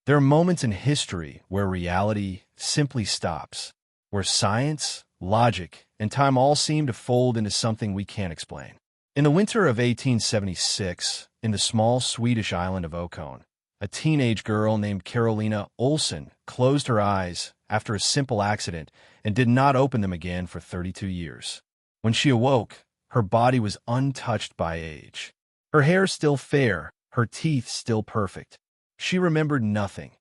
There are moments in history where reality simply stops, where science, logic, and time all seem to fold into something we can't explain. In the winter of 1876, in the small Swedish island of Okon, a teenage girl named Karolina Olsson closed her eyes after a simple accident and did not open them again for 32 years. When she awoke, her body was untouched by age. Her hair still fair, her teeth still perfect. She remembered nothing.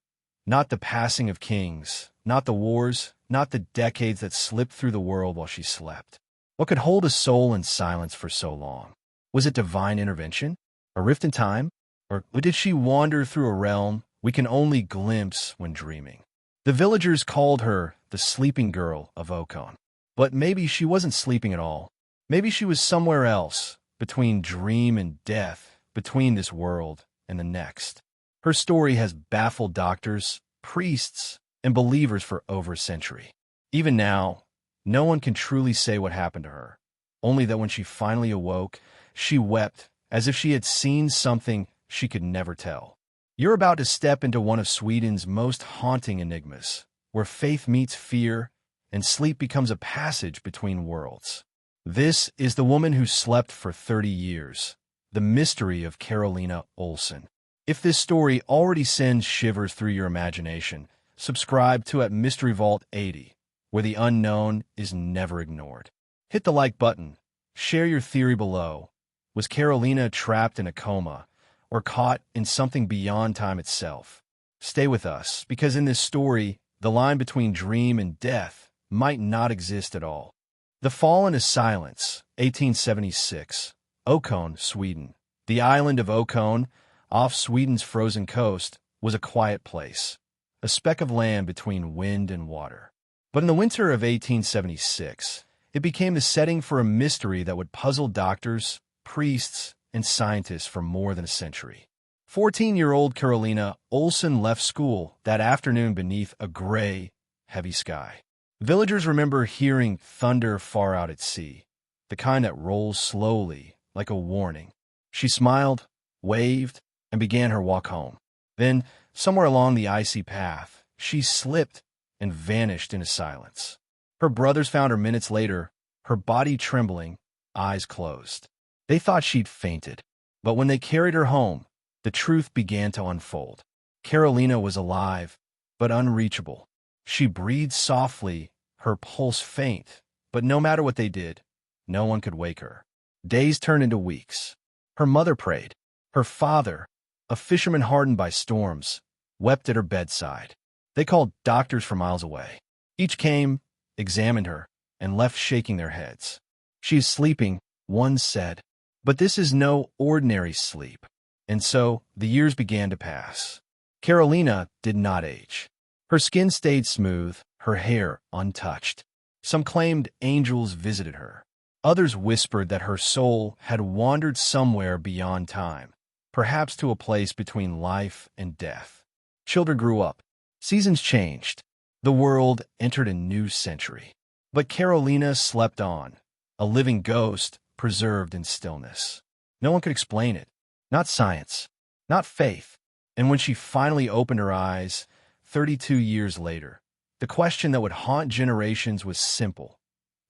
Not the passing of kings, not the wars, not the decades that slipped through the world while she slept. What could hold a soul in silence for so long? Was it divine intervention? A rift in time? Or did she wander through a realm we can only glimpse when dreaming? The villagers called her the sleeping girl of Okon. But maybe she wasn't sleeping at all. Maybe she was somewhere else, between dream and death, between this world and the next. Her story has baffled doctors, priests, and believers for over a century. Even now, no one can truly say what happened to her, only that when she finally awoke, she wept as if she had seen something she could never tell. You're about to step into one of Sweden's most haunting enigmas, where faith meets fear and sleep becomes a passage between worlds. This is the woman who slept for 30 years, the mystery of Karolina Olsson. If this story already sends shivers through your imagination, subscribe to at Mystery Vault 80, where the unknown is never ignored. Hit the like button. Share your theory below. Was Karolina trapped in a coma or caught in something beyond time itself? Stay with us, because in this story, the line between dream and death might not exist at all. The Fall into Silence, 1876, Okon, Sweden. The island of Okon, off Sweden's frozen coast, was a quiet place, a speck of land between wind and water. But in the winter of 1876, it became the setting for a mystery that would puzzle doctors, priests, and scientists for more than a century. 14-year-old Karolina Olsson left school that afternoon beneath a gray, heavy sky. Villagers remember hearing thunder far out at sea, the kind that rolls slowly, like a warning. She smiled, waved, and began her walk home. Then, somewhere along the icy path, she slipped and vanished into silence. Her brothers found her minutes later, her body trembling, eyes closed. They thought she'd fainted, but when they carried her home, the truth began to unfold. Karolina was alive, but unreachable. She breathed softly, her pulse faint, but no matter what they did, no one could wake her. Days turned into weeks. Her mother prayed. Her father, a fisherman hardened by storms, wept at her bedside. They called doctors from miles away. Each came, examined her, and left shaking their heads. "She is sleeping," one said, "but this is no ordinary sleep." And so the years began to pass. Karolina did not age. Her skin stayed smooth, her hair untouched. Some claimed angels visited her. Others whispered that her soul had wandered somewhere beyond time, perhaps to a place between life and death. Children grew up. Seasons changed. The world entered a new century. But Karolina slept on, a living ghost preserved in stillness. No one could explain it. Not science, not faith. And when she finally opened her eyes, 32 years later, the question that would haunt generations was simple.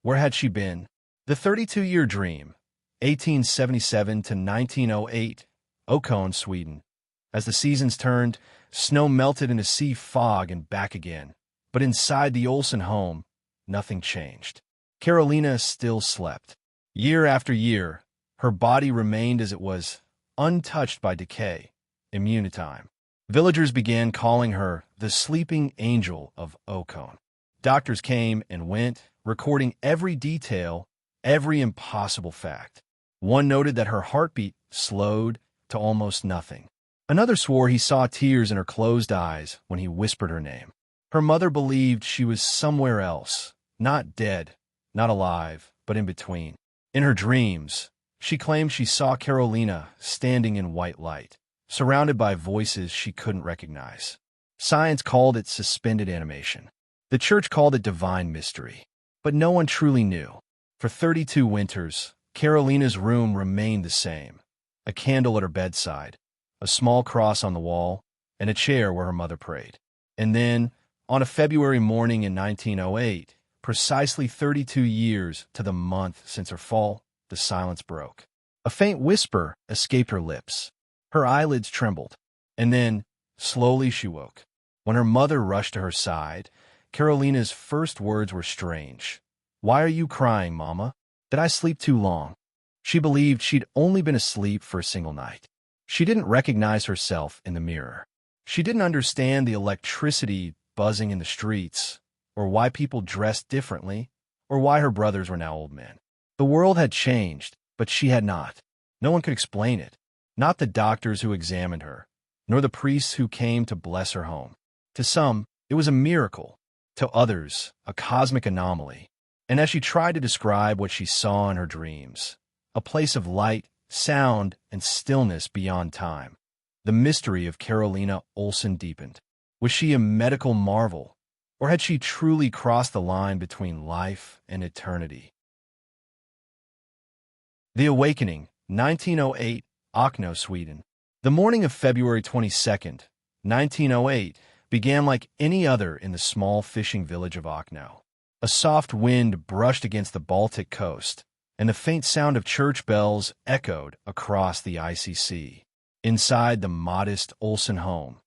Where had she been? The 32-year dream, 1877 to 1908, Okon, Sweden. As the seasons turned, snow melted into sea fog and back again. But inside the Olsson home, nothing changed. Karolina still slept. Year after year, her body remained as it was, untouched by decay, immune to time. Villagers began calling her the sleeping angel of Okon. Doctors came and went, recording every detail, every impossible fact. One noted that her heartbeat slowed to almost nothing. Another swore he saw tears in her closed eyes when he whispered her name. Her mother believed she was somewhere else, not dead, not alive, but in between. In her dreams, she claimed she saw Karolina standing in white light, surrounded by voices she couldn't recognize. Science called it suspended animation. The church called it divine mystery. But no one truly knew. For 32 winters, Karolina's room remained the same. A candle at her bedside, a small cross on the wall, and a chair where her mother prayed. And then, on a February morning in 1908, precisely 32 years to the month since her fall, the silence broke. A faint whisper escaped her lips. Her eyelids trembled. And then, slowly she woke. When her mother rushed to her side, Karolina's first words were strange. "Why are you crying, Mama? Did I sleep too long?" She believed she'd only been asleep for a single night. She didn't recognize herself in the mirror. She didn't understand the electricity buzzing in the streets, or why people dressed differently, or why her brothers were now old men. The world had changed, but she had not. No one could explain it. Not the doctors who examined her, nor the priests who came to bless her home. To some, it was a miracle. To others, a cosmic anomaly. And as she tried to describe what she saw in her dreams, a place of light, sound, and stillness beyond time, the mystery of Karolina Olsson deepened. Was she a medical marvel, or had she truly crossed the line between life and eternity? The Awakening, 1908, Ökno, Sweden. The morning of February 22nd, 1908, began like any other in the small fishing village of Ökno. A soft wind brushed against the Baltic coast, and the faint sound of church bells echoed across the icy sea. Inside the modest Olsson home,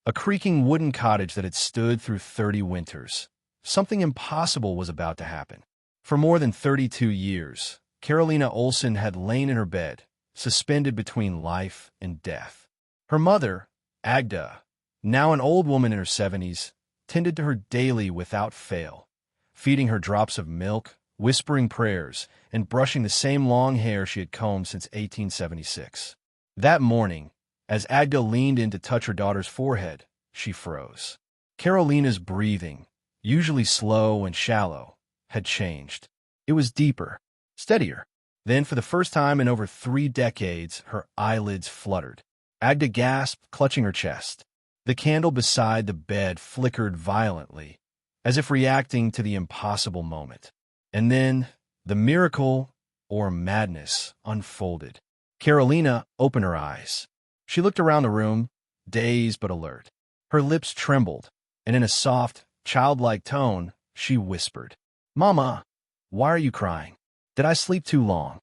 a creaking wooden cottage that had stood through 30 winters, something impossible was about to happen. For more than 32 years, Karolina Olsson had lain in her bed, suspended between life and death. Her mother, Agda, now an old woman in her 70s, tended to her daily without fail, feeding her drops of milk, whispering prayers, and brushing the same long hair she had combed since 1876. That morning, as Agda leaned in to touch her daughter's forehead, she froze. Karolina's breathing, usually slow and shallow, had changed. It was deeper, steadier. Then, for the first time in over 3 decades, her eyelids fluttered. Agda gasped, clutching her chest. The candle beside the bed flickered violently, as if reacting to the impossible moment. And then, the miracle, or madness, unfolded. Karolina opened her eyes. She looked around the room, dazed but alert. Her lips trembled, and in a soft, childlike tone, she whispered, "Mama, why are you crying? Did I sleep too long?"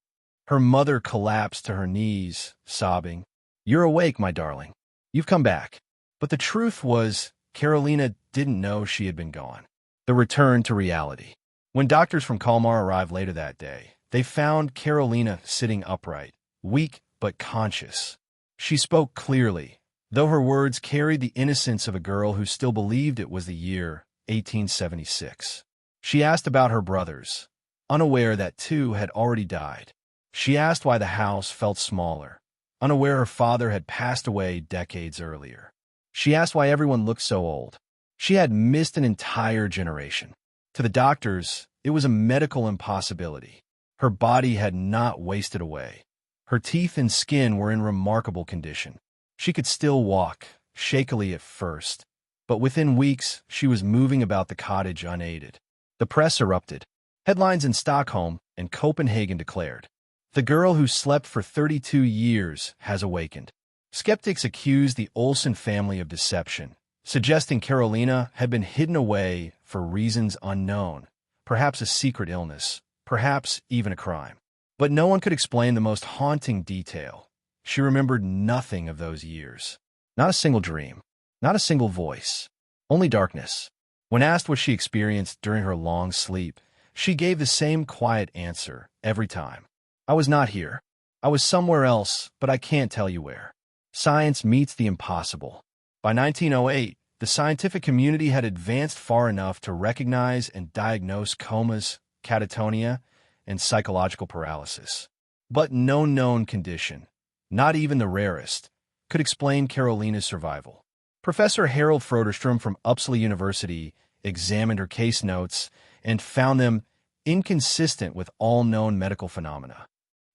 Her mother collapsed to her knees, sobbing, "You're awake, my darling. You've come back." But the truth was, Karolina didn't know she had been gone. The return to reality. When doctors from Kalmar arrived later that day, they found Karolina sitting upright, weak but conscious. She spoke clearly, though her words carried the innocence of a girl who still believed it was the year 1876. She asked about her brothers, unaware that 2 had already died. She asked why the house felt smaller, unaware her father had passed away decades earlier. She asked why everyone looked so old. She had missed an entire generation. To the doctors, it was a medical impossibility. Her body had not wasted away. Her teeth and skin were in remarkable condition. She could still walk, shakily at first, but within weeks she was moving about the cottage unaided. The press erupted. Headlines in Stockholm and Copenhagen declared, "The girl who slept for 32 years has awakened." Skeptics accused the Olsson family of deception, suggesting Karolina had been hidden away for reasons unknown, perhaps a secret illness, perhaps even a crime. But no one could explain the most haunting detail. She remembered nothing of those years. Not a single dream, not a single voice, only darkness. When asked what she experienced during her long sleep, she gave the same quiet answer every time. "I was not here. I was somewhere else, but I can't tell you where." Science meets the impossible. By 1908, the scientific community had advanced far enough to recognize and diagnose comas, catatonia, and psychological paralysis. But no known condition, not even the rarest, could explain Karolina's survival. Professor Harold Froderstrom from Uppsala University examined her case notes and found them inconsistent with all known medical phenomena.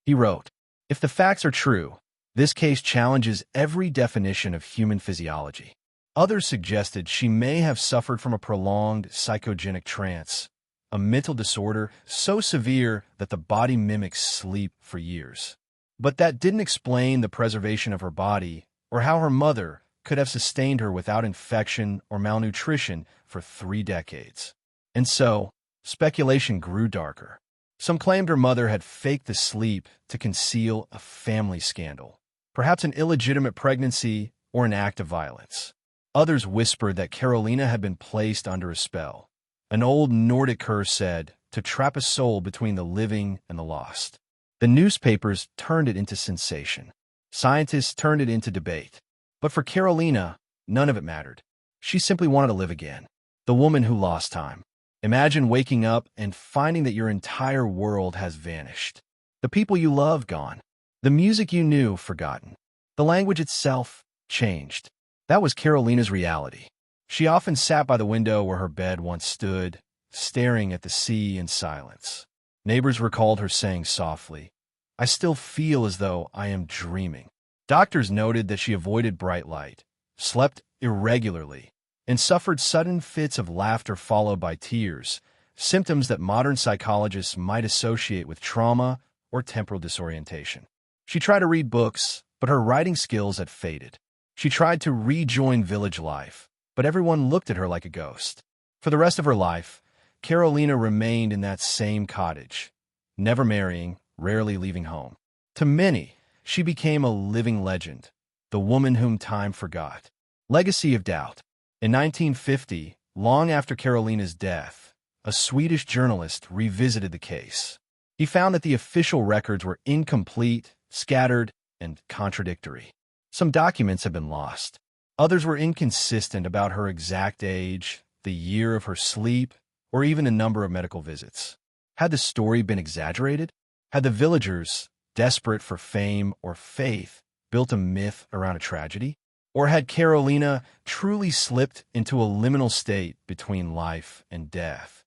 He wrote, "If the facts are true, this case challenges every definition of human physiology." Others suggested she may have suffered from a prolonged psychogenic trance, a mental disorder so severe that the body mimics sleep for years. But that didn't explain the preservation of her body or how her mother, could have sustained her without infection or malnutrition for 3 decades. And so, speculation grew darker. Some claimed her mother had faked the sleep to conceal a family scandal, perhaps an illegitimate pregnancy or an act of violence. Others whispered that Karolina had been placed under a spell. An old Nordic curse said, to trap a soul between the living and the lost. The newspapers turned it into sensation. Scientists turned it into debate. But for Karolina, none of it mattered. She simply wanted to live again. The woman who lost time. Imagine waking up and finding that your entire world has vanished. The people you love gone. The music you knew forgotten. The language itself changed. That was Karolina's reality. She often sat by the window where her bed once stood, staring at the sea in silence. Neighbors recalled her saying softly, "I still feel as though I am dreaming." Doctors noted that she avoided bright light, slept irregularly, and suffered sudden fits of laughter followed by tears, symptoms that modern psychologists might associate with trauma or temporal disorientation. She tried to read books, but her writing skills had faded. She tried to rejoin village life, but everyone looked at her like a ghost. For the rest of her life, Karolina remained in that same cottage, never marrying, rarely leaving home. To many, she became a living legend, the woman whom time forgot. Legacy of doubt. In 1950, long after Karolina's death, a Swedish journalist revisited the case. He found that the official records were incomplete, scattered, and contradictory. Some documents had been lost. Others were inconsistent about her exact age, the year of her sleep, or even a number of medical visits. Had the story been exaggerated? Had the villagers, desperate for fame or faith, built a myth around a tragedy? Or had Karolina truly slipped into a liminal state between life and death,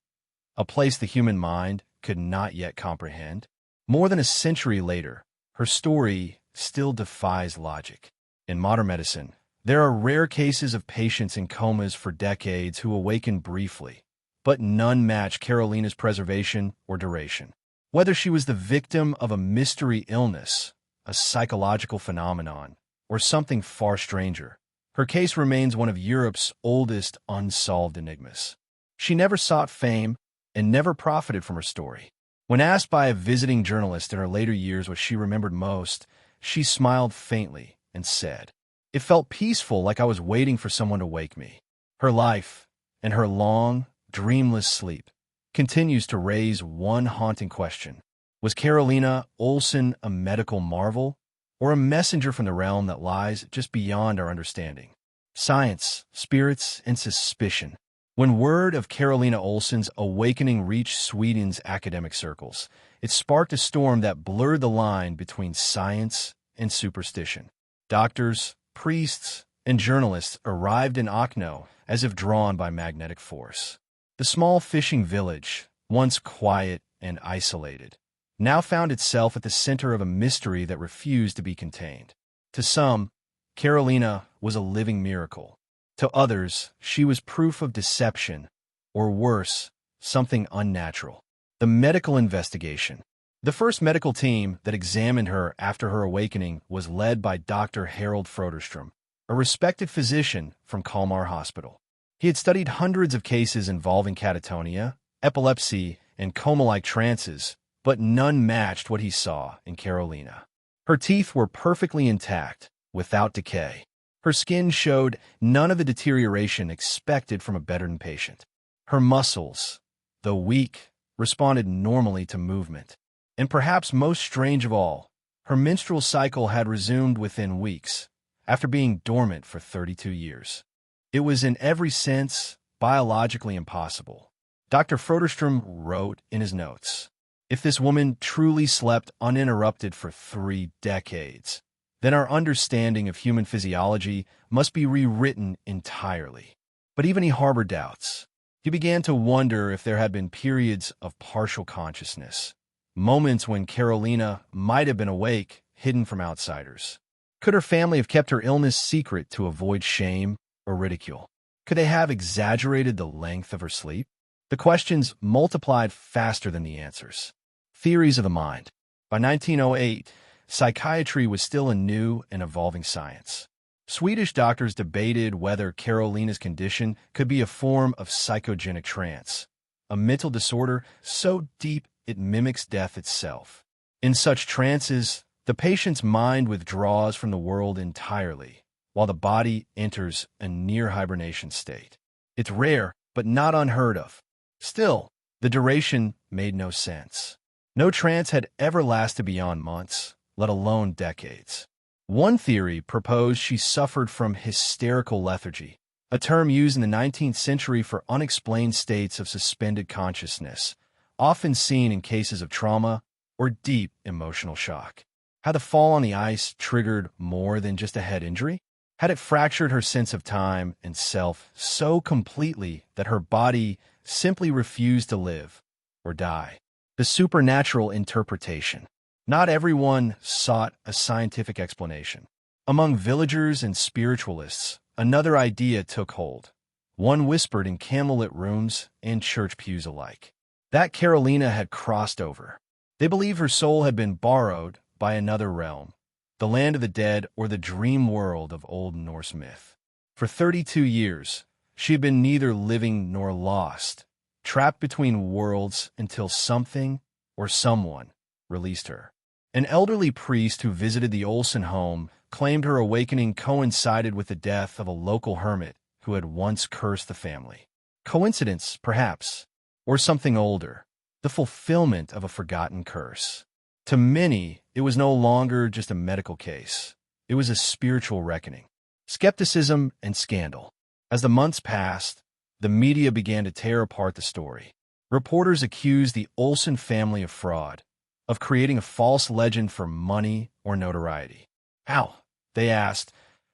a place the human mind could not yet comprehend? More than a century later, her story still defies logic. In modern medicine, there are rare cases of patients in comas for decades who awaken briefly, but none match Karolina's preservation or duration. Whether she was the victim of a mystery illness, a psychological phenomenon, or something far stranger, her case remains one of Europe's oldest unsolved enigmas. She never sought fame and never profited from her story. When asked by a visiting journalist in her later years what she remembered most, she smiled faintly and said, "It felt peaceful, like I was waiting for someone to wake me." Her life, and her long, dreamless sleep, continues to raise one haunting question. Was Karolina Olsson a medical marvel, or a messenger from the realm that lies just beyond our understanding? Science, spirits, and suspicion. When word of Karolina Olsson's awakening reached Sweden's academic circles, it sparked a storm that blurred the line between science and superstition. Doctors, priests, and journalists arrived in Akno as if drawn by magnetic force. The small fishing village, once quiet and isolated, now found itself at the center of a mystery that refused to be contained. To some, Karolina was a living miracle. To others, she was proof of deception, or worse, something unnatural. The medical investigation. The first medical team that examined her after her awakening was led by Dr. Harold Froderstrom, a respected physician from Kalmar Hospital. He had studied hundreds of cases involving catatonia, epilepsy, and coma-like trances, but none matched what he saw in Karolina. Her teeth were perfectly intact, without decay. Her skin showed none of the deterioration expected from a bedridden patient. Her muscles, though weak, responded normally to movement. And perhaps most strange of all, her menstrual cycle had resumed within weeks, after being dormant for 32 years. It was in every sense biologically impossible. Dr. Froderstrom wrote in his notes, "If this woman truly slept uninterrupted for 3 decades, then our understanding of human physiology must be rewritten entirely." But even he harbored doubts. He began to wonder if there had been periods of partial consciousness, moments when Karolina might have been awake, hidden from outsiders. Could her family have kept her illness secret to avoid shame or ridicule? Could they have exaggerated the length of her sleep? The questions multiplied faster than the answers. Theories of the mind. By 1908, psychiatry was still a new and evolving science. Swedish doctors debated whether Karolina's condition could be a form of psychogenic trance, a mental disorder so deep it mimics death itself. In such trances, the patient's mind withdraws from the world entirely, while the body enters a near hibernation state. It's rare, but not unheard of. Still, the duration made no sense. No trance had ever lasted beyond months, let alone decades. One theory proposed she suffered from hysterical lethargy, a term used in the 19th century for unexplained states of suspended consciousness, often seen in cases of trauma or deep emotional shock. Had the fall on the ice triggered more than just a head injury? Had it fractured her sense of time and self so completely that her body simply refused to live or die? The supernatural interpretation. Not everyone sought a scientific explanation. Among villagers and spiritualists, another idea took hold. One whispered in candlelit rooms and church pews alike. That Karolina had crossed over. They believed her soul had been borrowed by another realm, the land of the dead or the dream world of Old Norse myth. For 32 years, she had been neither living nor lost, trapped between worlds until something or someone released her. An elderly priest who visited the Olsson home claimed her awakening coincided with the death of a local hermit who had once cursed the family. Coincidence, perhaps, or something older, the fulfillment of a forgotten curse. To many, it was no longer just a medical case. It was a spiritual reckoning. Skepticism and scandal. As the months passed, the media began to tear apart the story. Reporters accused the Olsson family of fraud, of creating a false legend for money or notoriety. How, they asked,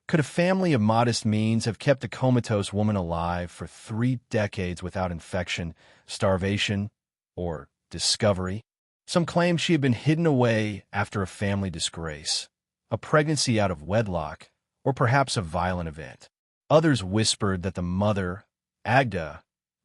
could a family of modest means have kept a comatose woman alive for 3 decades without infection, starvation, or discovery? Some claimed she had been hidden away after a family disgrace, a pregnancy out of wedlock, or perhaps a violent event. Others whispered that the mother, Agda,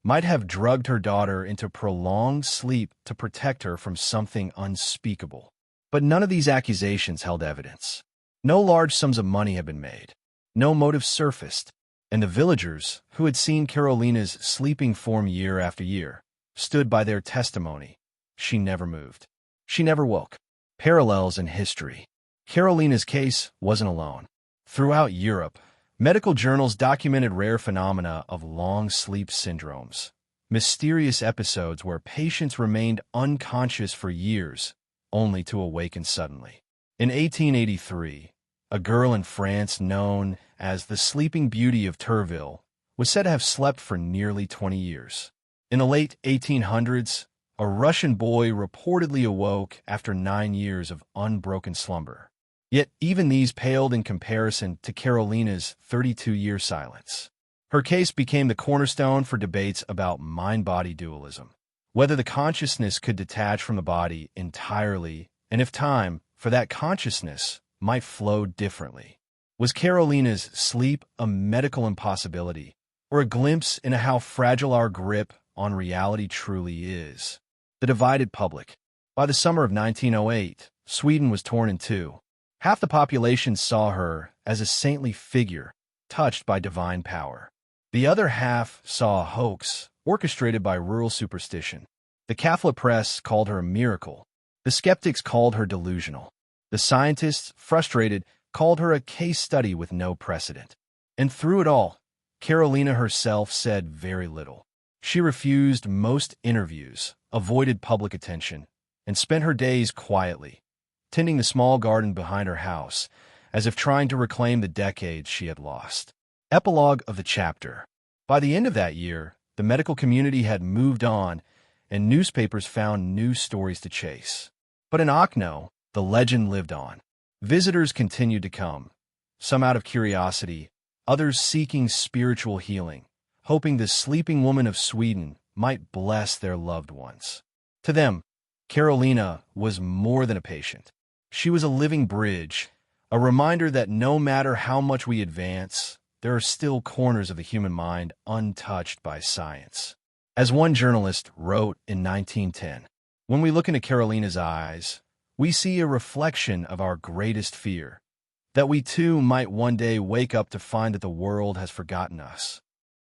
might have drugged her daughter into prolonged sleep to protect her from something unspeakable. But none of these accusations held evidence. No large sums of money had been made. No motive surfaced, and the villagers, who had seen Karolina's sleeping form year after year, stood by their testimony. She never moved. She never woke. Parallels in history. Karolina's case wasn't alone. Throughout Europe, medical journals documented rare phenomena of long sleep syndromes, mysterious episodes where patients remained unconscious for years, only to awaken suddenly. In 1883, a girl in France known as the Sleeping Beauty of Turville was said to have slept for nearly 20 years. In the late 1800s, a Russian boy reportedly awoke after 9 years of unbroken slumber. Yet even these paled in comparison to Karolina's 32-year silence. Her case became the cornerstone for debates about mind-body dualism, whether the consciousness could detach from the body entirely, and if time, for that consciousness, might flow differently. Was Karolina's sleep a medical impossibility, or a glimpse into how fragile our grip on reality truly is? The divided public. By the summer of 1908, Sweden was torn in two. Half the population saw her as a saintly figure, touched by divine power. The other half saw a hoax orchestrated by rural superstition. The Catholic press called her a miracle. The skeptics called her delusional. The scientists, frustrated, called her a case study with no precedent. And through it all, Karolina herself said very little. She refused most interviews, avoided public attention, and spent her days quietly, tending the small garden behind her house, as if trying to reclaim the decades she had lost. Epilogue of the chapter. By the end of that year, the medical community had moved on, and newspapers found new stories to chase. But in Okno, the legend lived on. Visitors continued to come, some out of curiosity, others seeking spiritual healing, hoping the sleeping woman of Sweden might bless their loved ones. To them, Karolina was more than a patient. She was a living bridge, a reminder that no matter how much we advance, there are still corners of the human mind untouched by science. As one journalist wrote in 1910, when we look into Karolina's eyes, we see a reflection of our greatest fear, that we too might one day wake up to find that the world has forgotten us.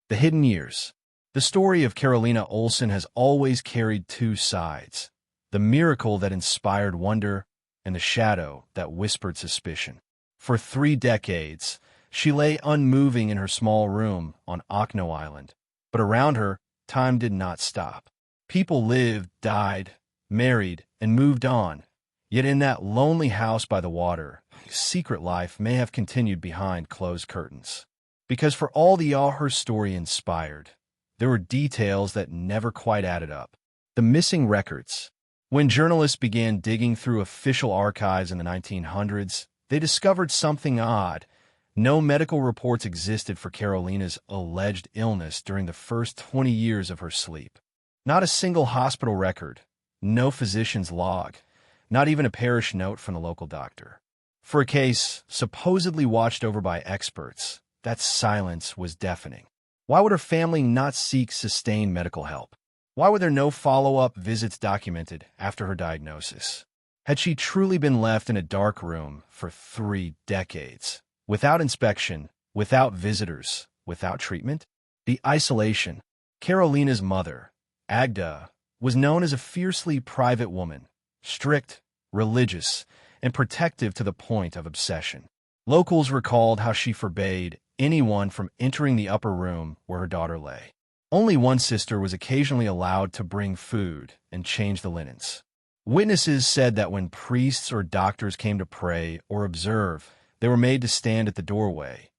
The hidden years. The story of Karolina Olsson has always carried two sides: the miracle that inspired wonder and the shadow that whispered suspicion. For 3 decades, she lay unmoving in her small room on Okno Island, but around her, time did not stop. People lived, died, married, and moved on. Yet in that lonely house by the water, secret life may have continued behind closed curtains. Because for all the awe her story inspired, there were details that never quite added up. The missing records. When journalists began digging through official archives in the 1900s, they discovered something odd. No medical reports existed for Karolina's alleged illness during the first 20 years of her sleep. Not a single hospital record, no physician's log, not even a parish note from the local doctor. For a case supposedly watched over by experts, that silence was deafening. Why would her family not seek sustained medical help? Why were there no follow-up visits documented after her diagnosis? Had she truly been left in a dark room for 3 decades, without inspection, without visitors, without treatment? The isolation. Karolina's mother, Agda, was known as a fiercely private woman, strict, religious, and protective to the point of obsession. Locals recalled how she forbade anyone from entering the upper room where her daughter lay. Only one sister was occasionally allowed to bring food and change the linens. Witnesses said that when priests or doctors came to pray or observe, they were made to stand at the doorway,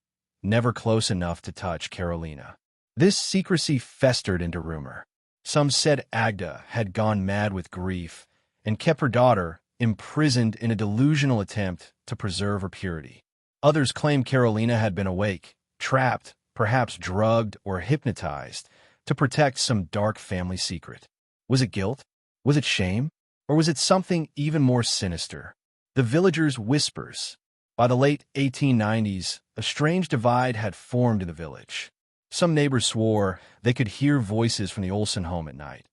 never close enough to touch Karolina. This secrecy festered into rumor. Some said Agda had gone mad with grief and kept her daughter imprisoned in a delusional attempt to preserve her purity. Others claimed Karolina had been awake, trapped, perhaps drugged or hypnotized, to protect some dark family secret. Was it guilt? Was it shame? Or was it something even more sinister? The villagers' whispers. By the late 1890s, a strange divide had formed in the village. Some neighbors swore they could hear voices from the Olsson home at night,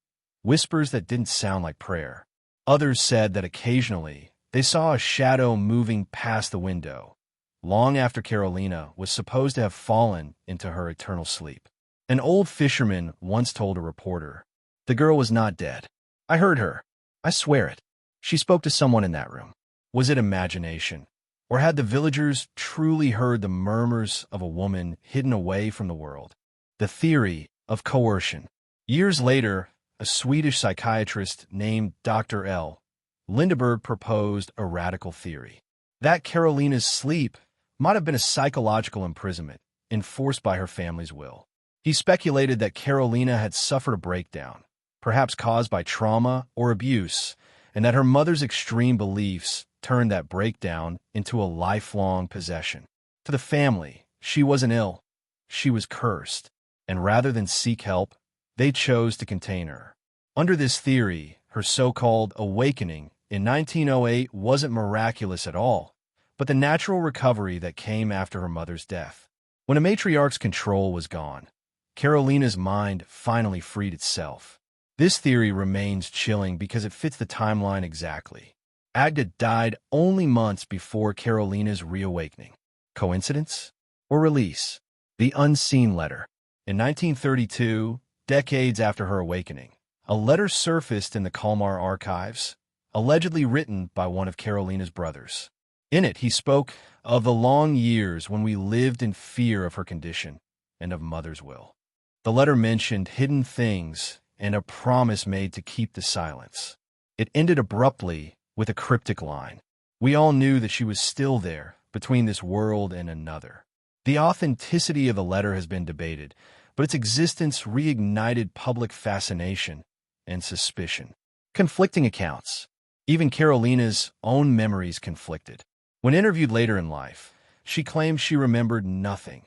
whispers that didn't sound like prayer. Others said that occasionally they saw a shadow moving past the window, long after Karolina was supposed to have fallen into her eternal sleep. An old fisherman once told a reporter, "The girl was not dead. I heard her. I swear it. She spoke to someone in that room." Was it imagination? Or had the villagers truly heard the murmurs of a woman hidden away from the world? The theory of coercion. Years later, a Swedish psychiatrist named Dr. L. Lindeberg proposed a radical theory. That Karolina's sleep might have been a psychological imprisonment enforced by her family's will. He speculated that Karolina had suffered a breakdown, perhaps caused by trauma or abuse, and that her mother's extreme beliefs turned that breakdown into a lifelong possession. To the family, she wasn't ill. She was cursed, and rather than seek help, they chose to contain her. Under this theory, her so-called awakening in 1908 wasn't miraculous at all, but the natural recovery that came after her mother's death. When a matriarch's control was gone, Karolina's mind finally freed itself. This theory remains chilling because it fits the timeline exactly. Agda died only months before Karolina's reawakening. Coincidence? Or release? The unseen letter. In 1932, decades after her awakening, a letter surfaced in the Kalmar archives, allegedly written by one of Karolina's brothers. In it, he spoke of the long years when we lived in fear of her condition and of mother's will. The letter mentioned hidden things and a promise made to keep the silence. It ended abruptly with a cryptic line. We all knew that she was still there, between this world and another. The authenticity of the letter has been debated, but its existence reignited public fascination and suspicion. Conflicting accounts. Even Karolina's own memories conflicted. When interviewed later in life, she claimed she remembered nothing.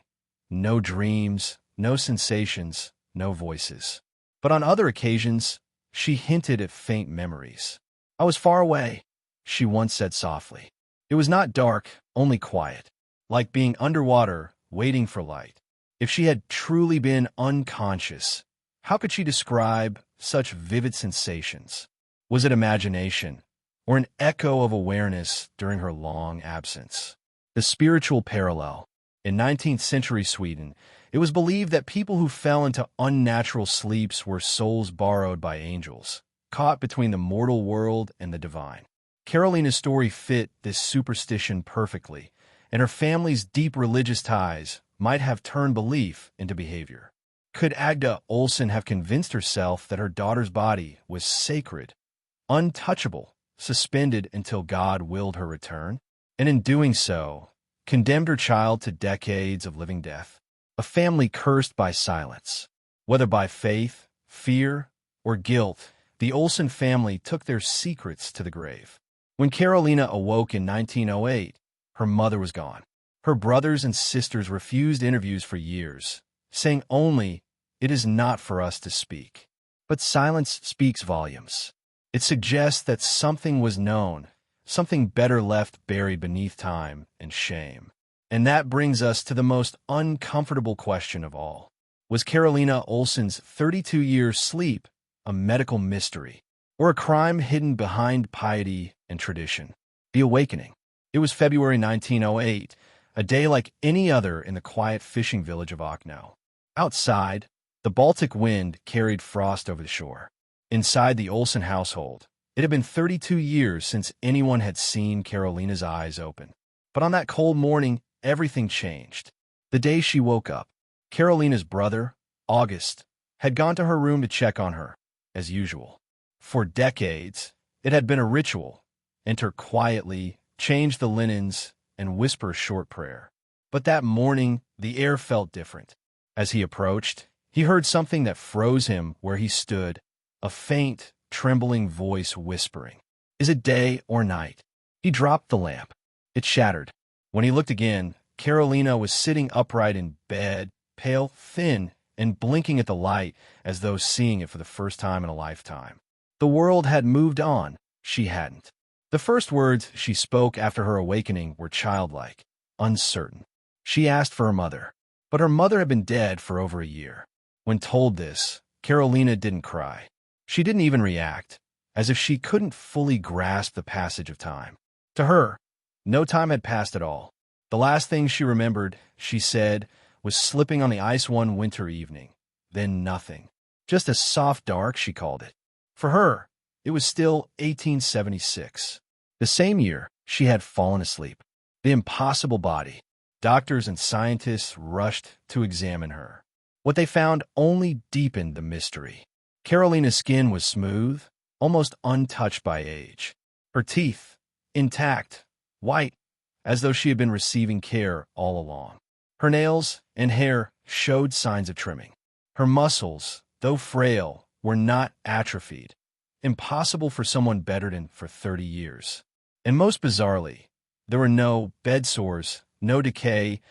No dreams, no sensations, no voices. But on other occasions, she hinted at faint memories. "I was far away," she once said softly. It was not dark, only quiet, like being underwater, waiting for light. If she had truly been unconscious, how could she describe such vivid sensations? Was it imagination, or an echo of awareness during her long absence? The spiritual parallel. In 19th century Sweden, it was believed that people who fell into unnatural sleeps were souls borrowed by angels, caught between the mortal world and the divine. Karolina's story fit this superstition perfectly, and her family's deep religious ties might have turned belief into behavior. Could Agda Olsson have convinced herself that her daughter's body was sacred, untouchable, suspended until God willed her return, and in doing so, condemned her child to decades of living death? A family cursed by silence. Whether by faith, fear, or guilt, the Olsson family took their secrets to the grave. When Karolina awoke in 1908, her mother was gone. Her brothers and sisters refused interviews for years, saying only, "It is not for us to speak." But silence speaks volumes. It suggests that something was known, something better left buried beneath time and shame. And that brings us to the most uncomfortable question of all. Was Karolina Olsson's 32-year sleep a medical mystery, or a crime hidden behind piety and tradition? The awakening. It was February 1908, a day like any other in the quiet fishing village of Okno. Outside, the Baltic wind carried frost over the shore. Inside the Olsson household, it had been 32 years since anyone had seen Karolina's eyes open. But on that cold morning, everything changed. The day she woke up, Karolina's brother, August, had gone to her room to check on her, as usual. For decades, it had been a ritual. Enter quietly, change the linens, and whisper a short prayer. But that morning, the air felt different. As he approached, he heard something that froze him where he stood, a faint, trembling voice whispering, "Is it day or night?" He dropped the lamp. It shattered. When he looked again, Karolina was sitting upright in bed, pale, thin, and blinking at the light as though seeing it for the first time in a lifetime. The world had moved on. She hadn't. The first words she spoke after her awakening were childlike, uncertain. She asked for her mother, but her mother had been dead for over a year. When told this, Karolina didn't cry. She didn't even react, as if she couldn't fully grasp the passage of time. To her, no time had passed at all. The last thing she remembered, she said, was slipping on the ice one winter evening. Then nothing. Just a soft dark, she called it. For her, it was still 1876. The same year, she had fallen asleep. The impossible body. Doctors and scientists rushed to examine her. What they found only deepened the mystery. Karolina's skin was smooth, almost untouched by age. Her teeth, intact, white, as though she had been receiving care all along. Her nails and hair showed signs of trimming. Her muscles, though frail, were not atrophied. Impossible for someone bedridden for 30 years. And most bizarrely, there were no bed sores, no decay,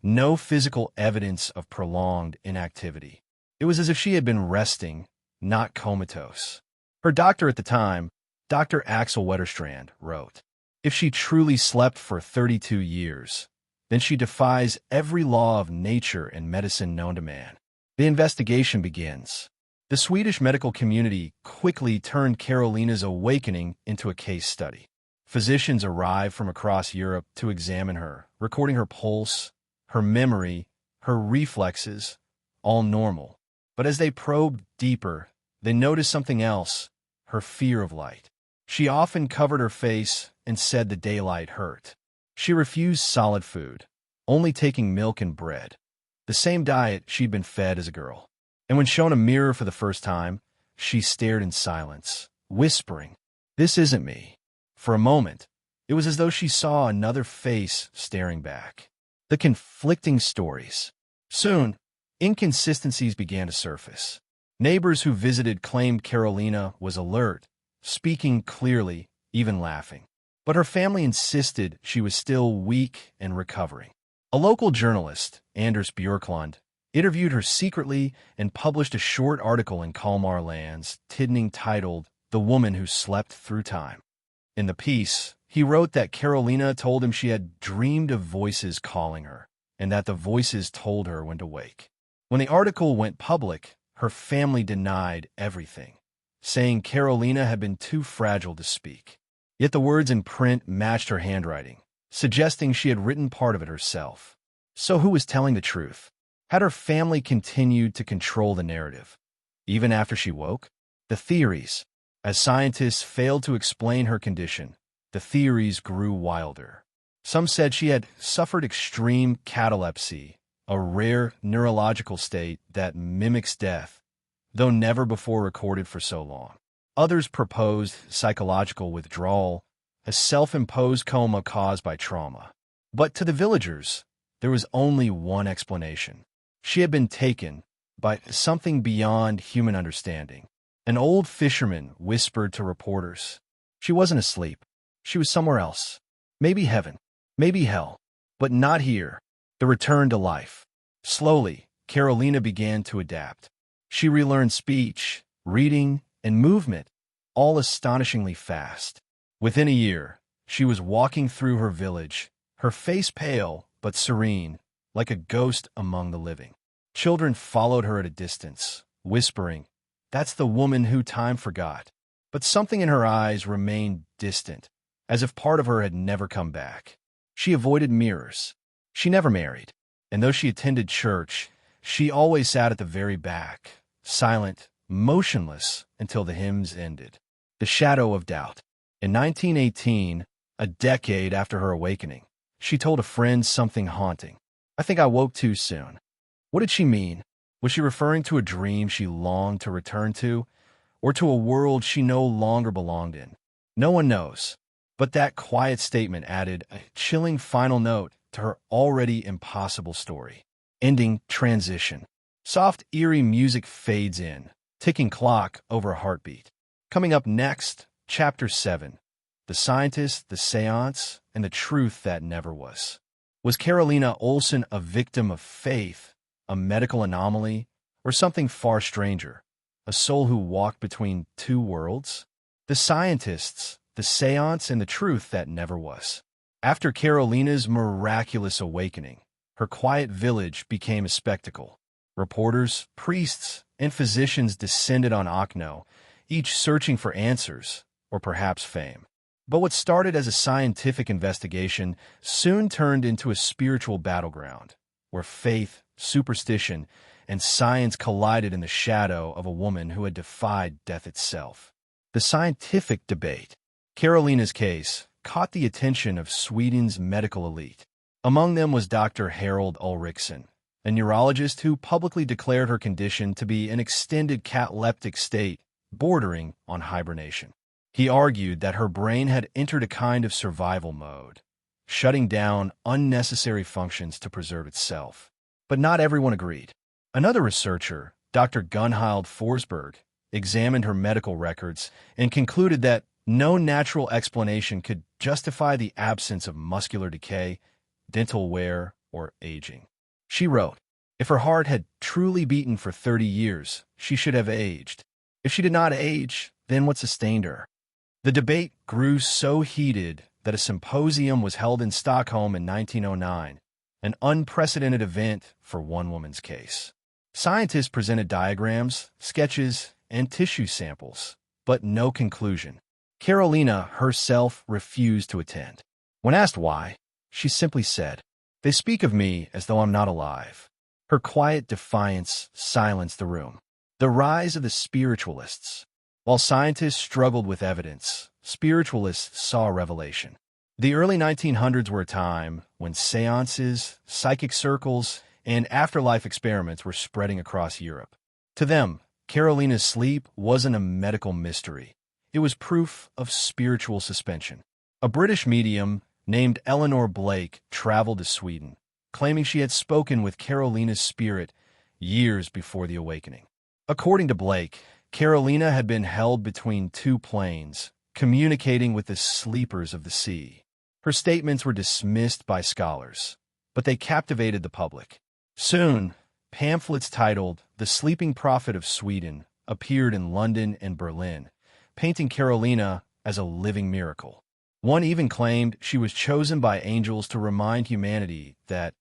no physical evidence of prolonged inactivity. It was as if she had been resting, not comatose. Her doctor at the time, Dr. Axel Wetterstrand, wrote, "If she truly slept for 32 years, then she defies every law of nature and medicine known to man." The investigation begins. The Swedish medical community quickly turned Karolina's awakening into a case study. Physicians arrived from across Europe to examine her, recording her pulse, her memory, her reflexes, all normal. But as they probed deeper, they noticed something else, her fear of light. She often covered her face and said the daylight hurt. She refused solid food, only taking milk and bread, the same diet she'd been fed as a girl. And when shown a mirror for the first time, she stared in silence, whispering, "This isn't me." For a moment, it was as though she saw another face staring back. The conflicting stories. Soon, inconsistencies began to surface. Neighbors who visited claimed Karolina was alert, speaking clearly, even laughing. But her family insisted she was still weak and recovering. A local journalist, Anders Björklund, interviewed her secretly and published a short article in Kalmar Lands Tidning titled "The Woman Who Slept Through Time." In the piece, he wrote that Karolina told him she had dreamed of voices calling her, and that the voices told her when to wake. When the article went public, her family denied everything, saying Karolina had been too fragile to speak. Yet the words in print matched her handwriting, suggesting she had written part of it herself. So who was telling the truth? Had her family continued to control the narrative? Even after she woke? The theories. As scientists failed to explain her condition, the theories grew wilder. Some said she had suffered extreme catalepsy, a rare neurological state that mimics death, though never before recorded for so long. Others proposed psychological withdrawal, a self-imposed coma caused by trauma. But to the villagers, there was only one explanation. She had been taken by something beyond human understanding. An old fisherman whispered to reporters. She wasn't asleep. She was somewhere else. Maybe heaven. Maybe hell. But not here. The return to life. Slowly, Karolina began to adapt. She relearned speech, reading, and movement, all astonishingly fast. Within a year, she was walking through her village, her face pale but serene, like a ghost among the living. Children followed her at a distance, whispering, "That's the woman who time forgot." But something in her eyes remained distant, as if part of her had never come back. She avoided mirrors. She never married, and though she attended church, she always sat at the very back, silent, motionless until the hymns ended. The shadow of doubt. In 1918, a decade after her awakening, she told a friend something haunting. "I think I woke too soon." What did she mean? Was she referring to a dream she longed to return to, or to a world she no longer belonged in? No one knows, but that quiet statement added a chilling final note to her already impossible story. Ending transition. Soft, eerie music fades in, ticking clock over a heartbeat. Coming up next, Chapter 7. The Scientist, the Seance, and the Truth That Never Was. Was Karolina Olsson a victim of faith, a medical anomaly, or something far stranger, a soul who walked between two worlds? The Scientists, the Seance, and the Truth That Never Was. After Karolina's miraculous awakening, her quiet village became a spectacle. Reporters, priests, and physicians descended on Okno, each searching for answers, or perhaps fame. But what started as a scientific investigation soon turned into a spiritual battleground, where faith, superstition, and science collided in the shadow of a woman who had defied death itself. The scientific debate. Karolina's case caught the attention of Sweden's medical elite. Among them was Dr. Harold Ulriksson, a neurologist who publicly declared her condition to be an extended cataleptic state bordering on hibernation. He argued that her brain had entered a kind of survival mode, shutting down unnecessary functions to preserve itself. But not everyone agreed. Another researcher, Dr. Gunhild Forsberg, examined her medical records and concluded that no natural explanation could justify the absence of muscular decay, dental wear, or aging. She wrote, "If her heart had truly beaten for 30 years, she should have aged. If she did not age, then what sustained her?" The debate grew so heated that a symposium was held in Stockholm in 1909, an unprecedented event for one woman's case. Scientists presented diagrams, sketches, and tissue samples, but no conclusion. Karolina herself refused to attend. When asked why, she simply said, "They speak of me as though I'm not alive." Her quiet defiance silenced the room. The rise of the spiritualists. While scientists struggled with evidence, spiritualists saw a revelation. The early 1900s were a time when seances, psychic circles, and afterlife experiments were spreading across Europe. To them, Karolina's sleep wasn't a medical mystery. It was proof of spiritual suspension. A British medium named Eleanor Blake traveled to Sweden, claiming she had spoken with Karolina's spirit years before the awakening. According to Blake, Karolina had been held between two planes, communicating with the sleepers of the sea. Her statements were dismissed by scholars, but they captivated the public. Soon, pamphlets titled "The Sleeping Prophet of Sweden" appeared in London and Berlin, painting Karolina as a living miracle. One even claimed she was chosen by angels to remind humanity that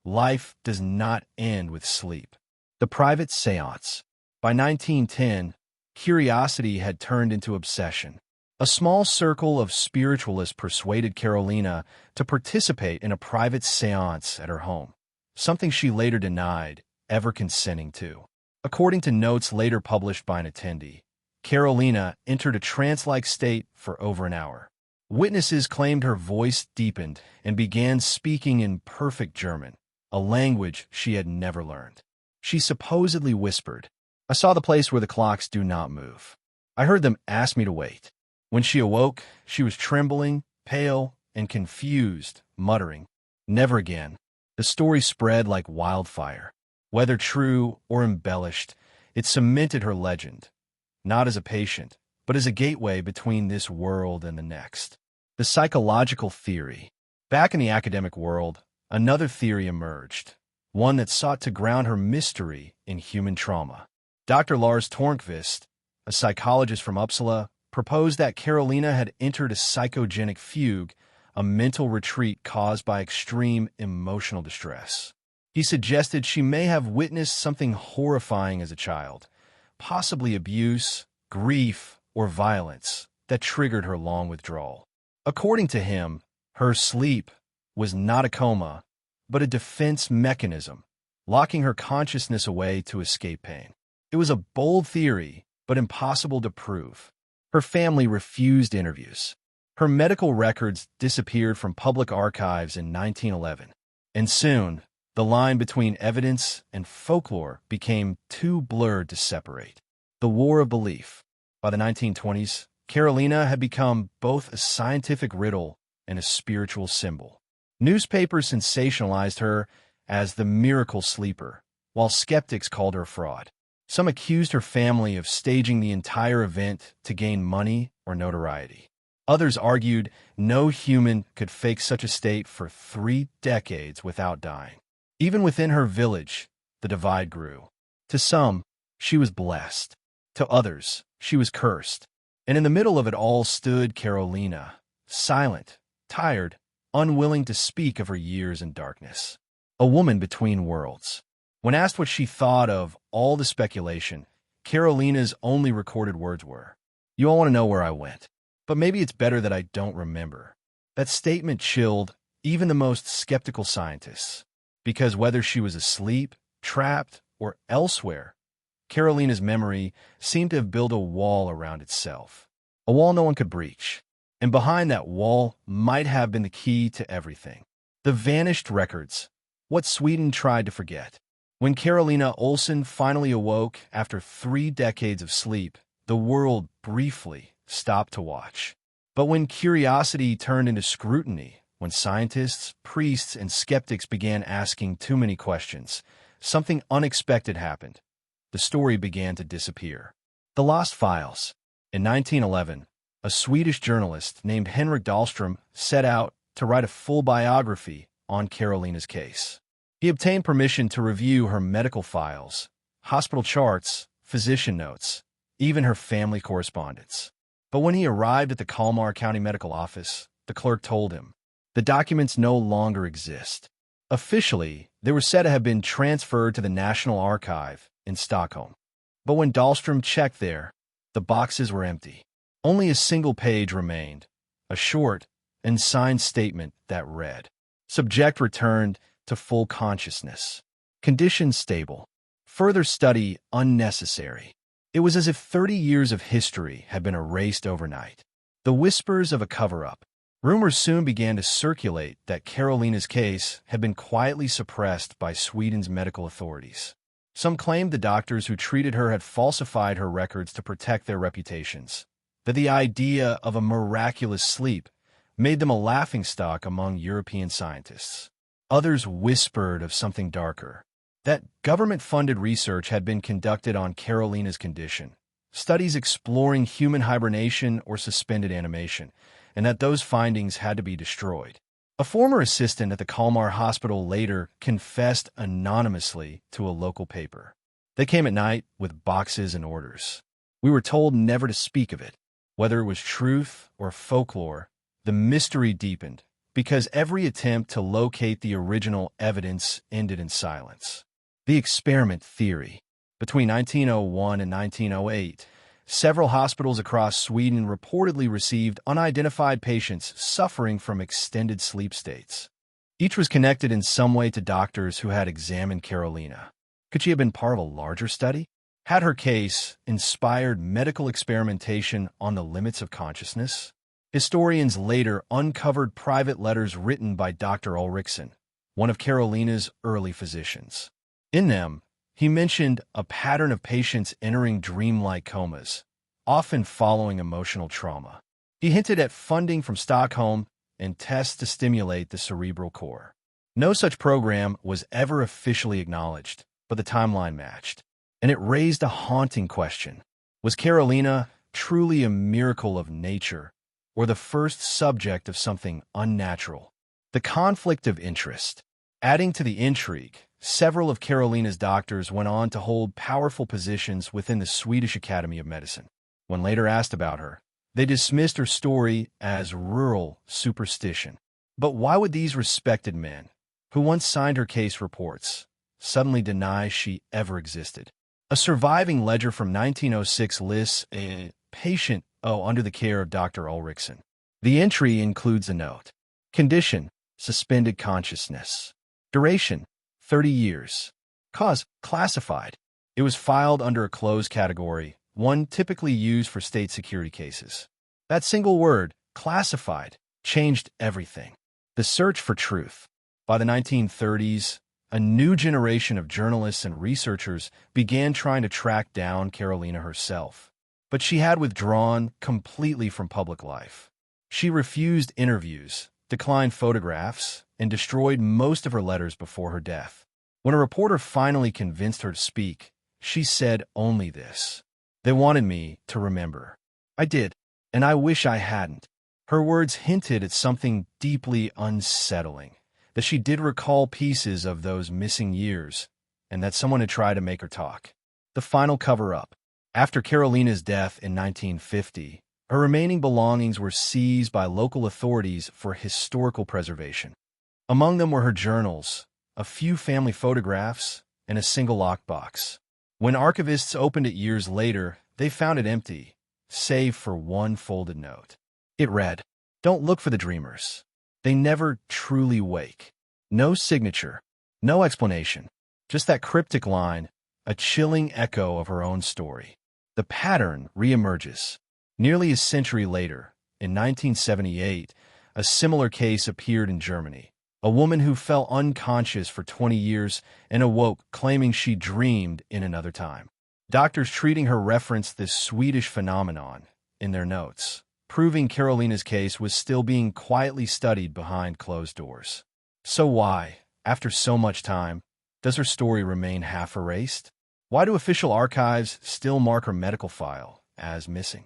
life does not end with sleep. The private seance. By 1910, curiosity had turned into obsession. A small circle of spiritualists persuaded Karolina to participate in a private seance at her home, something she later denied ever consenting to. According to notes later published by an attendee, Karolina entered a trance-like state for over an hour. Witnesses claimed her voice deepened and began speaking in perfect German, a language she had never learned. She supposedly whispered, "I saw the place where the clocks do not move. I heard them ask me to wait." When she awoke, she was trembling, pale, and confused, muttering, "Never again." The story spread like wildfire. Whether true or embellished, it cemented her legend, not as a patient, but as a gateway between this world and the next. The psychological theory. Back in the academic world, another theory emerged, one that sought to ground her mystery in human trauma. Dr. Lars Tornqvist, a psychologist from Uppsala, proposed that Karolina had entered a psychogenic fugue, a mental retreat caused by extreme emotional distress. He suggested she may have witnessed something horrifying as a child, possibly abuse, grief, or violence, that triggered her long withdrawal. According to him, her sleep was not a coma, but a defense mechanism, locking her consciousness away to escape pain. It was a bold theory, but impossible to prove. Her family refused interviews. Her medical records disappeared from public archives in 1911, and soon, the line between evidence and folklore became too blurred to separate. The War of Belief. By the 1920s, Karolina had become both a scientific riddle and a spiritual symbol. Newspapers sensationalized her as the miracle sleeper, while skeptics called her a fraud. Some accused her family of staging the entire event to gain money or notoriety. Others argued no human could fake such a state for 3 decades without dying. Even within her village, the divide grew. To some, she was blessed. To others, she was cursed. And in the middle of it all stood Karolina, silent, tired, unwilling to speak of her years in darkness. A woman between worlds. When asked what she thought of all the speculation, Karolina's only recorded words were, "You all want to know where I went. But maybe it's better that I don't remember." That statement chilled even the most skeptical scientists, because whether she was asleep, trapped, or elsewhere, Karolina's memory seemed to have built a wall around itself, a wall no one could breach. And behind that wall might have been the key to everything. The vanished records, what Sweden tried to forget. When Karolina Olsson finally awoke after 3 decades of sleep, the world briefly stopped to watch. But when curiosity turned into scrutiny, when scientists, priests, and skeptics began asking too many questions, something unexpected happened. The story began to disappear. The Lost Files. In 1911, a Swedish journalist named Henrik Dahlström set out to write a full biography on Karolina's case. He obtained permission to review her medical files, hospital charts, physician notes, even her family correspondence. But when he arrived at the Kalmar County Medical Office, the clerk told him, the documents no longer exist. Officially, they were said to have been transferred to the National Archive in Stockholm. But when Dahlström checked there, the boxes were empty. Only a single page remained, a short and signed statement that read, "Subject returned to full consciousness. Condition stable. Further study unnecessary." It was as if 30 years of history had been erased overnight. The whispers of a cover-up. Rumors soon began to circulate that Karolina's case had been quietly suppressed by Sweden's medical authorities. Some claimed the doctors who treated her had falsified her records to protect their reputations, that the idea of a miraculous sleep made them a laughingstock among European scientists. Others whispered of something darker, that government-funded research had been conducted on Karolina's condition, studies exploring human hibernation or suspended animation, and that those findings had to be destroyed. A former assistant at the Kalmar hospital later confessed anonymously to a local paper. They came at night with boxes and orders. We were told never to speak of it. Whether it was truth or folklore, the mystery deepened, because every attempt to locate the original evidence ended in silence. The experiment theory. Between 1901 and 1908, several hospitals across Sweden reportedly received unidentified patients suffering from extended sleep states. Each was connected in some way to doctors who had examined Karolina. Could she have been part of a larger study? Had her case inspired medical experimentation on the limits of consciousness? Historians later uncovered private letters written by Dr. Ulrichsen, one of Karolina's early physicians. In them, he mentioned a pattern of patients entering dreamlike comas, often following emotional trauma. He hinted at funding from Stockholm and tests to stimulate the cerebral core. No such program was ever officially acknowledged, but the timeline matched. And it raised a haunting question. Was Karolina truly a miracle of nature, or the first subject of something unnatural? The conflict of interest. Adding to the intrigue, several of Karolina's doctors went on to hold powerful positions within the Swedish Academy of Medicine. When later asked about her, they dismissed her story as rural superstition. But why would these respected men, who once signed her case reports, suddenly deny she ever existed? A surviving ledger from 1906 lists a patient under the care of Dr. Ulrichsen. The entry includes a note. Condition: suspended consciousness. Duration: 30 years. Cause: classified. It was filed under a closed category, one typically used for state security cases. That single word, classified, changed everything. The search for truth. By the 1930s, a new generation of journalists and researchers began trying to track down Karolina herself. But she had withdrawn completely from public life. She refused interviews, declined photographs, and destroyed most of her letters before her death. When a reporter finally convinced her to speak, she said only this: "They wanted me to remember. I did, and I wish I hadn't." Her words hinted at something deeply unsettling, that she did recall pieces of those missing years, and that someone had tried to make her talk. The final cover-up. After Karolina's death in 1950, her remaining belongings were seized by local authorities for historical preservation. Among them were her journals, a few family photographs, and a single lockbox. When archivists opened it years later, they found it empty, save for one folded note. It read, "Don't look for the dreamers. They never truly wake." No signature, no explanation, just that cryptic line, a chilling echo of her own story. The pattern reemerges. Nearly a century later, in 1978, a similar case appeared in Germany. A woman who fell unconscious for 20 years and awoke claiming she dreamed in another time. Doctors treating her referenced this Swedish phenomenon in their notes, proving Karolina's case was still being quietly studied behind closed doors. So why, after so much time, does her story remain half erased? Why do official archives still mark her medical file as missing?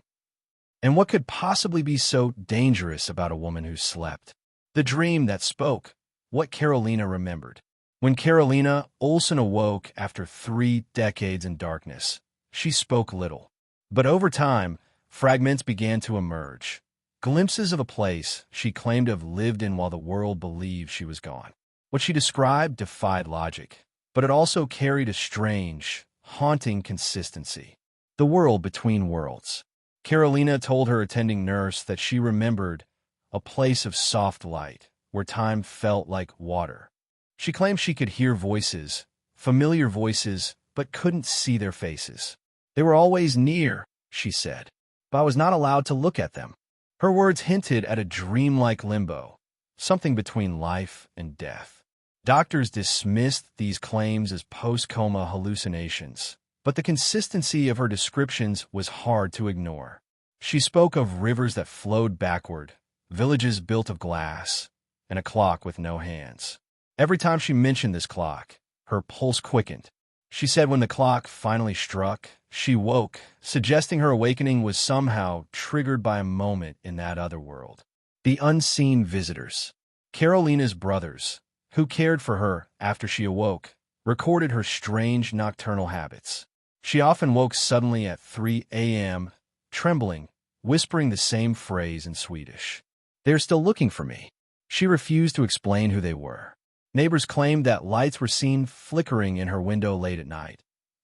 And what could possibly be so dangerous about a woman who slept? The dream that spoke, what Karolina remembered. When Karolina Olsson awoke after 3 decades in darkness, she spoke little. But over time, fragments began to emerge. Glimpses of a place she claimed to have lived in while the world believed she was gone. What she described defied logic, but it also carried a strange, haunting consistency. The world between worlds. Karolina told her attending nurse that she remembered a place of soft light, where time felt like water. She claimed she could hear voices, familiar voices, but couldn't see their faces. They were always near, she said, but I was not allowed to look at them. Her words hinted at a dreamlike limbo, something between life and death. Doctors dismissed these claims as post-coma hallucinations, but the consistency of her descriptions was hard to ignore. She spoke of rivers that flowed backward, villages built of glass, and a clock with no hands. Every time she mentioned this clock, her pulse quickened. She said when the clock finally struck, she woke, suggesting her awakening was somehow triggered by a moment in that other world. The unseen visitors. Karolina's brothers, who cared for her after she awoke, recorded her strange nocturnal habits. She often woke suddenly at 3 a.m., trembling, whispering the same phrase in Swedish. "They're still looking for me." She refused to explain who they were. Neighbors claimed that lights were seen flickering in her window late at night,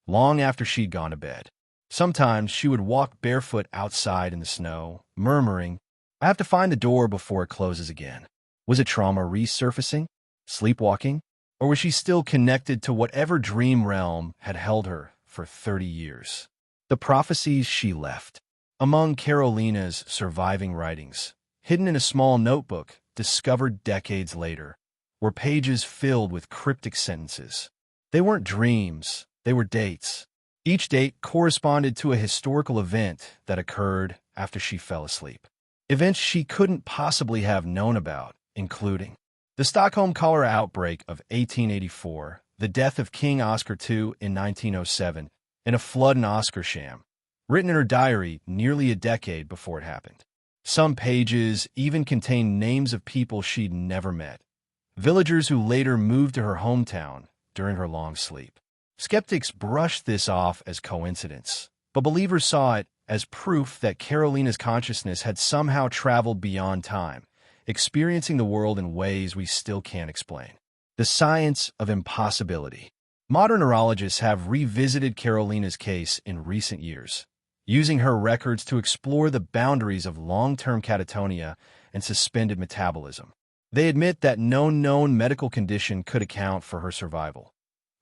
long after she'd gone to bed. Sometimes she would walk barefoot outside in the snow, murmuring, "I have to find the door before it closes again." Was it trauma resurfacing, sleepwalking, or was she still connected to whatever dream realm had held her for 30 years? The prophecies she left. Among Karolina's surviving writings, hidden in a small notebook discovered decades later, were pages filled with cryptic sentences. They weren't dreams, they were dates. Each date corresponded to a historical event that occurred after she fell asleep. Events she couldn't possibly have known about, including the Stockholm cholera outbreak of 1884, the death of King Oscar II in 1907, and a flood in Oscarsham, written in her diary nearly a decade before it happened. Some pages even contained names of people she'd never met, villagers who later moved to her hometown during her long sleep. Skeptics brushed this off as coincidence, but believers saw it as proof that Karolina's consciousness had somehow traveled beyond time, experiencing the world in ways we still can't explain. The science of impossibility. Modern neurologists have revisited Karolina's case in recent years, using her records to explore the boundaries of long-term catatonia and suspended metabolism. They admit that no known medical condition could account for her survival,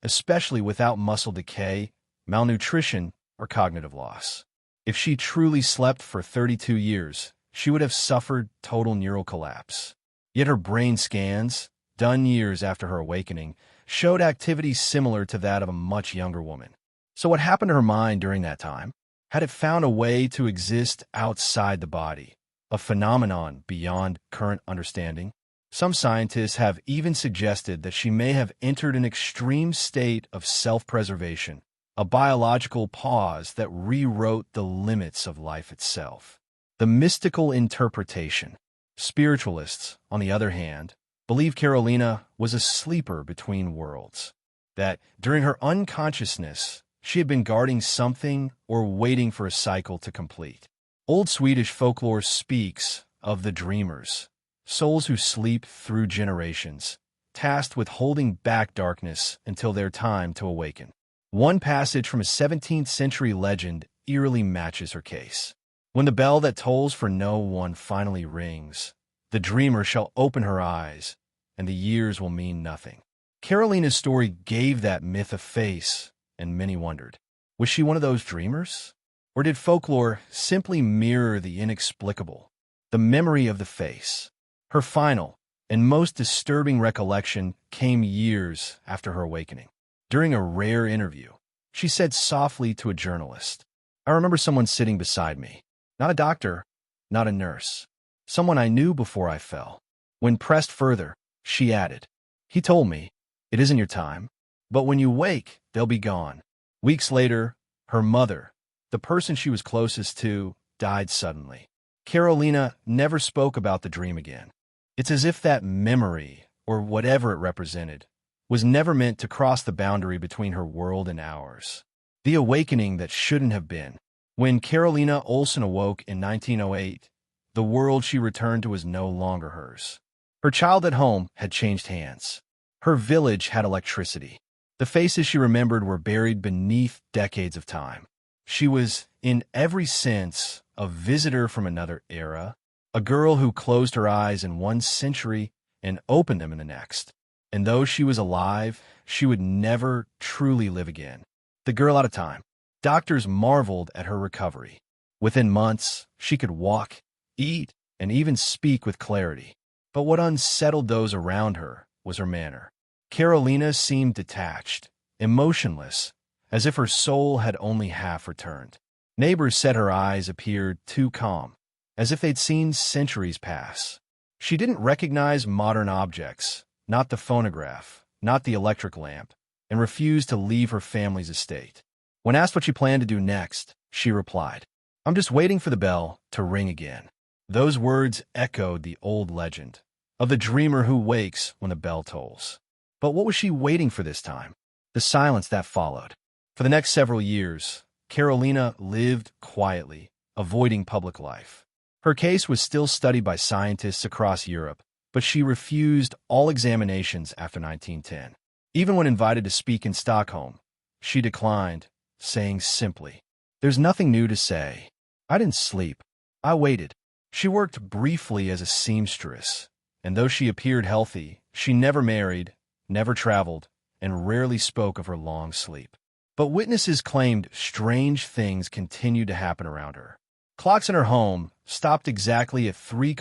especially without muscle decay, malnutrition, or cognitive loss. If she truly slept for 32 years, she would have suffered total neural collapse. Yet her brain scans, done years after her awakening, showed activity similar to that of a much younger woman. So what happened to her mind during that time? Had it found a way to exist outside the body, a phenomenon beyond current understanding? Some scientists have even suggested that she may have entered an extreme state of self-preservation, a biological pause that rewrote the limits of life itself. The mystical interpretation. Spiritualists, on the other hand, believe Karolina was a sleeper between worlds, that during her unconsciousness, she had been guarding something or waiting for a cycle to complete. Old Swedish folklore speaks of the dreamers, souls who sleep through generations, tasked with holding back darkness until their time to awaken. One passage from a 17th century legend eerily matches her case. When the bell that tolls for no one finally rings, the dreamer shall open her eyes, and the years will mean nothing. Karolina's story gave that myth a face, and many wondered, was she one of those dreamers? Or did folklore simply mirror the inexplicable, the memory of the face? Her final and most disturbing recollection came years after her awakening. During a rare interview, she said softly to a journalist, "I remember someone sitting beside me. Not a doctor, not a nurse. Someone I knew before I fell." When pressed further, she added, "He told me, it isn't your time, but when you wake, they'll be gone." Weeks later, her mother, the person she was closest to, died suddenly. Karolina never spoke about the dream again. It's as if that memory, or whatever it represented, was never meant to cross the boundary between her world and ours. The awakening that shouldn't have been. When Karolina Olsson awoke in 1908, the world she returned to was no longer hers. Her child at home had changed hands. Her village had electricity. The faces she remembered were buried beneath decades of time. She was, in every sense, a visitor from another era, a girl who closed her eyes in one century and opened them in the next. And though she was alive, she would never truly live again. The girl out of time. Doctors marveled at her recovery. Within months, she could walk, eat, and even speak with clarity. But what unsettled those around her was her manner. Karolina seemed detached, emotionless, as if her soul had only half returned. Neighbors said her eyes appeared too calm, as if they'd seen centuries pass. She didn't recognize modern objects, not the phonograph, not the electric lamp, and refused to leave her family's estate. When asked what she planned to do next, she replied, "I'm just waiting for the bell to ring again." Those words echoed the old legend of the dreamer who wakes when the bell tolls. But what was she waiting for this time? The silence that followed. For the next several years, Karolina lived quietly, avoiding public life. Her case was still studied by scientists across Europe, but she refused all examinations after 1910. Even when invited to speak in Stockholm, she declined, saying simply, There's nothing new to say. I didn't sleep. I waited. She worked briefly as a seamstress, and though she appeared healthy, she never married, never traveled, and rarely spoke of her long sleep. But witnesses claimed strange things continued to happen around her. Clocks in her home, stopped exactly at 3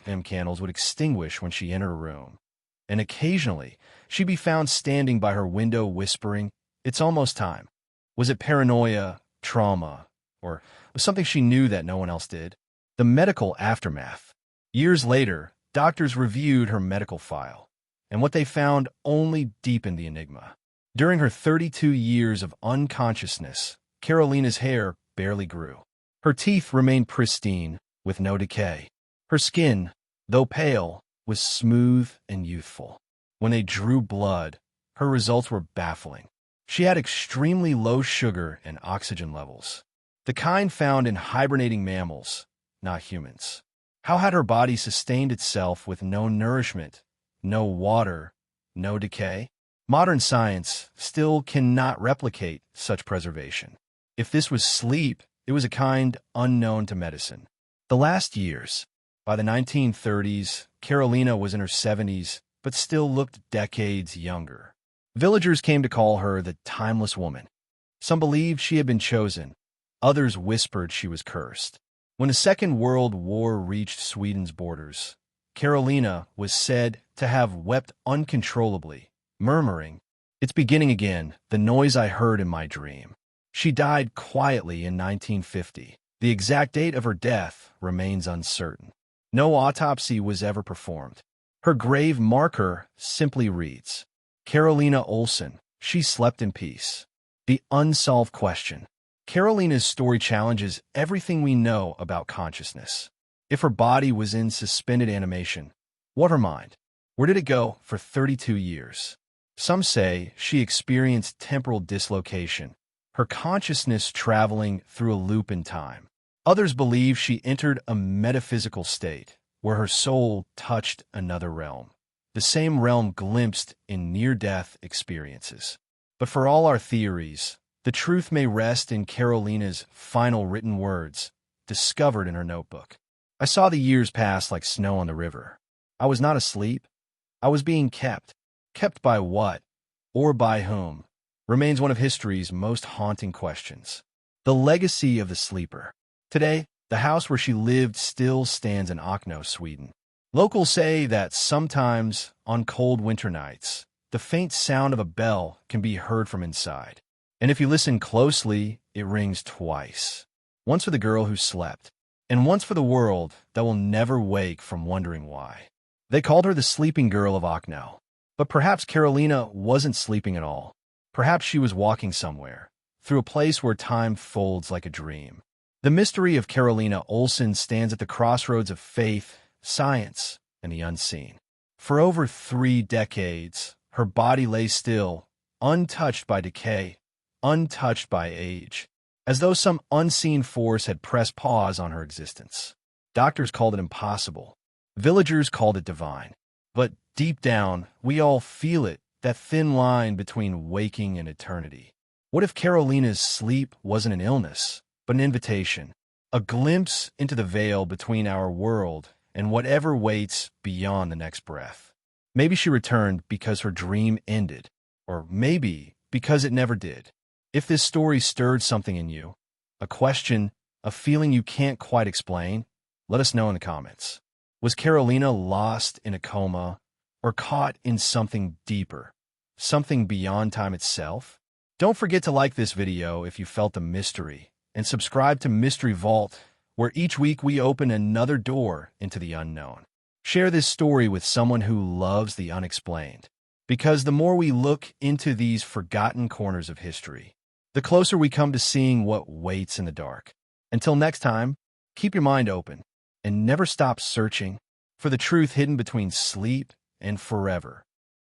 m candles, would extinguish when she entered a room. And occasionally, she'd be found standing by her window whispering, "It's almost time." Was it paranoia, trauma, or was something she knew that no one else did? The medical aftermath. Years later, doctors reviewed her medical file, and what they found only deepened the enigma. During her 32 years of unconsciousness, Karolina's hair barely grew. Her teeth remained pristine, with no decay. Her skin, though pale, was smooth and youthful. When they drew blood, her results were baffling. She had extremely low sugar and oxygen levels, the kind found in hibernating mammals, not humans. How had her body sustained itself with no nourishment, no water, no decay? Modern science still cannot replicate such preservation. If this was sleep, it was a kind unknown to medicine. The last years, by the 1930s, Karolina was in her 70s, but still looked decades younger. Villagers came to call her the timeless woman. Some believed she had been chosen. Others whispered she was cursed. When the Second World War reached Sweden's borders, Karolina was said to have wept uncontrollably, murmuring, "It's beginning again, the noise I heard in my dream." She died quietly in 1950. The exact date of her death remains uncertain. No autopsy was ever performed. Her grave marker simply reads, "Karolina Olsson, she slept in peace." The unsolved question. Karolina's story challenges everything we know about consciousness. If her body was in suspended animation, what her mind? Where did it go for 32 years? Some say she experienced temporal dislocation, her consciousness traveling through a loop in time. Others believe she entered a metaphysical state, where her soul touched another realm, the same realm glimpsed in near-death experiences. But for all our theories, the truth may rest in Karolina's final written words, discovered in her notebook. "I saw the years pass like snow on the river. I was not asleep. I was being kept. Kept by what? Or by whom?" Remains one of history's most haunting questions. The legacy of the sleeper. Today, the house where she lived still stands in Ökno, Sweden. Locals say that sometimes, on cold winter nights, the faint sound of a bell can be heard from inside. And if you listen closely, it rings twice. Once for the girl who slept, and once for the world that will never wake from wondering why. They called her the sleeping girl of Ökno. But perhaps Karolina wasn't sleeping at all. Perhaps she was walking somewhere, through a place where time folds like a dream. The mystery of Karolina Olsson stands at the crossroads of faith, science, and the unseen. For over 3 decades, her body lay still, untouched by decay, untouched by age, as though some unseen force had pressed pause on her existence. Doctors called it impossible. Villagers called it divine. But deep down, we all feel it, that thin line between waking and eternity. What if Karolina's sleep wasn't an illness, but an invitation, a glimpse into the veil between our world and whatever waits beyond the next breath? Maybe she returned because her dream ended, or maybe because it never did. If this story stirred something in you, a question, a feeling you can't quite explain, let us know in the comments. Was Karolina lost in a coma, or caught in something deeper, something beyond time itself? Don't forget to like this video if you felt the mystery, and subscribe to Mystery Vault, where each week we open another door into the unknown. Share this story with someone who loves the unexplained, because the more we look into these forgotten corners of history, the closer we come to seeing what waits in the dark. Until next time, keep your mind open, and never stop searching for the truth hidden between sleep and forever.